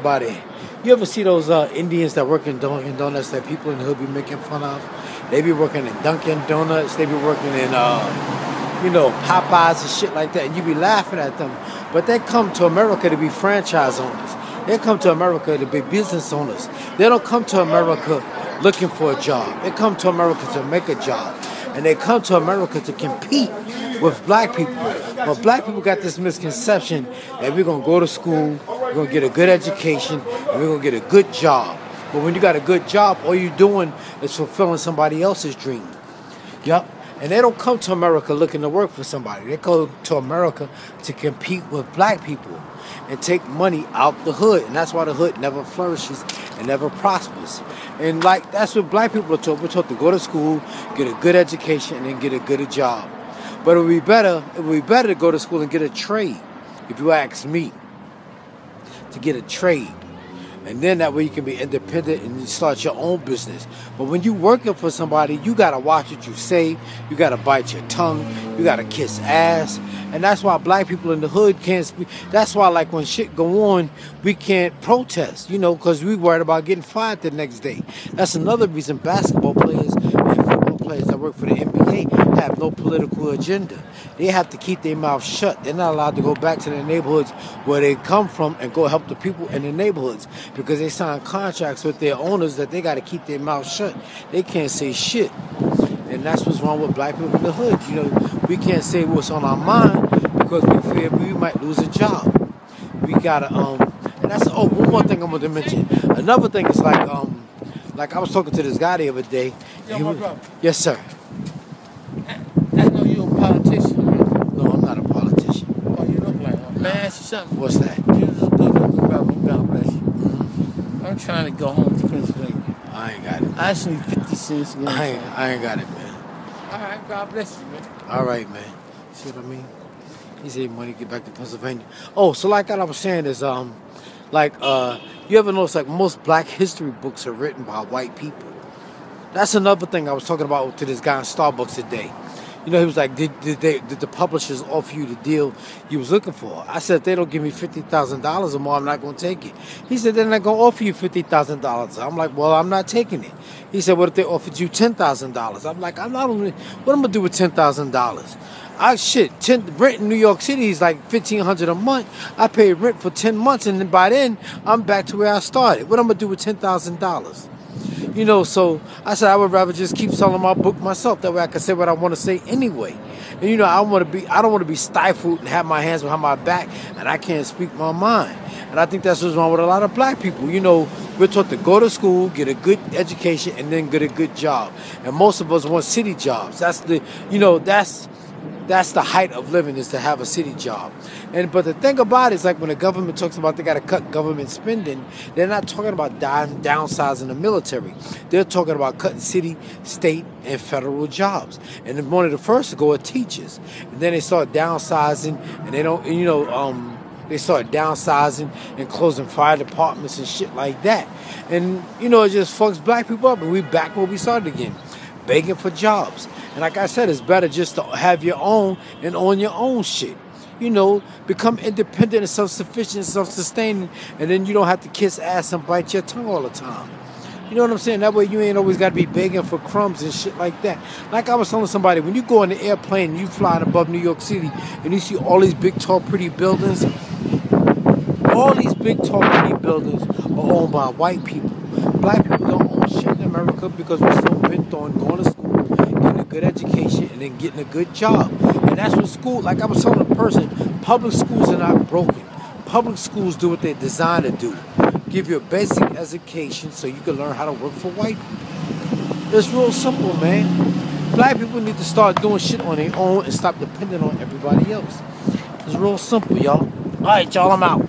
Buddy, you ever see those Indians that work in Dunkin' Donuts that people in the hood be making fun of? They be working in Dunkin' Donuts. They be working in, Popeyes and shit like that. And you be laughing at them. But they come to America to be franchise owners. They come to America to be business owners. They don't come to America looking for a job. They come to America to make a job. And they come to America to compete with black people. But black people got this misconception that we're going to go to school, we're going to get a good education, and we're going to get a good job. But when you got a good job, all you're doing is fulfilling somebody else's dream. Yup. And they don't come to America looking to work for somebody. They come to America to compete with black people and take money out the hood. And that's why the hood never flourishes and never prospers. And that's what black people are taught. We're taught to go to school, get a good education, and then get a good job. But it would be better to go to school and get a trade, if you ask me, to get a trade. And then that way you can be independent and you start your own business. But when you working for somebody, you got to watch what you say. You got to bite your tongue. You got to kiss ass. And that's why black people in the hood can't speak. That's why, like, when shit go on, we can't protest, because we worried about getting fired the next day. That's another reason basketball players and football players that work for the NBA have no political agenda. They have to keep their mouth shut. They're not allowed to go back to their neighborhoods where they come from and go help the people in the neighborhoods because they sign contracts with their owners that they got to keep their mouth shut. They can't say shit. And that's what's wrong with black people in the hood. We can't say what's on our mind because we fear we might lose a job. We gotta and that's one more thing I want to mention. Another thing is like I was talking to this guy the other day. Yo, my brother. Yes, sir. I know you're a politician, right? No, I'm not a politician. Oh, you look like one. May I ask you something? What's that? You look good looking, brother. God bless you. Mm-hmm. I'm trying to go home to Pennsylvania. I ain't got it. I just need 50 cents. I ain't got it, man. All right, God bless you, man. All right, man. See what I mean? He said money to get back to Pennsylvania. Oh, so like I was saying is, you ever notice like most black history books are written by white people? That's another thing I was talking about to this guy in Starbucks today. He was like, did the publishers offer you the deal you was looking for? I said, if they don't give me $50,000 or more, I'm not going to take it. He said, they're not going to offer you $50,000. I'm like, well, I'm not taking it. He said, what if they offered you $10,000? I'm like, what am I going to do with $10,000? Rent in New York City is like $1,500 a month. I paid rent for 10 months, and then by then, I'm back to where I started. What am I going to do with $10,000? So I said I would rather just keep selling my book myself. That way I can say what I want to say anyway. And I don't want to be stifled and have my hands behind my back and I can't speak my mind. And I think that's what's wrong with a lot of black people. We're taught to go to school, get a good education, and then get a good job. And most of us want city jobs. That's the height of living, is to have a city job. But the thing about it is, like, when the government talks about they got to cut government spending, they're not talking about downsizing the military. They're talking about cutting city, state, and federal jobs. And then one of the first to go are teachers. And then they start downsizing, and they start downsizing and closing fire departments and shit like that. And, it just fucks black people up, and we back where we started again, begging for jobs. And like I said, it's better just to have your own and own your own shit. Become independent and self-sufficient and self-sustaining, and then you don't have to kiss ass and bite your tongue all the time. You know what I'm saying? That way you ain't always got to be begging for crumbs and shit like that. Like I was telling somebody, when you go on the airplane and you flying above New York City and you see all these big, tall, pretty buildings, all these big, tall, pretty buildings are owned by white people. Black people don't own shit in America because we're so bent on going to school, getting a good education, and then getting a good job. And that's what school, like I was telling a person, public schools are not broken. Public schools do what they're designed to do. Give you a basic education so you can learn how to work for white people. It's real simple, man. Black people need to start doing shit on their own and stop depending on everybody else. It's real simple, y'all. All right, y'all, I'm out.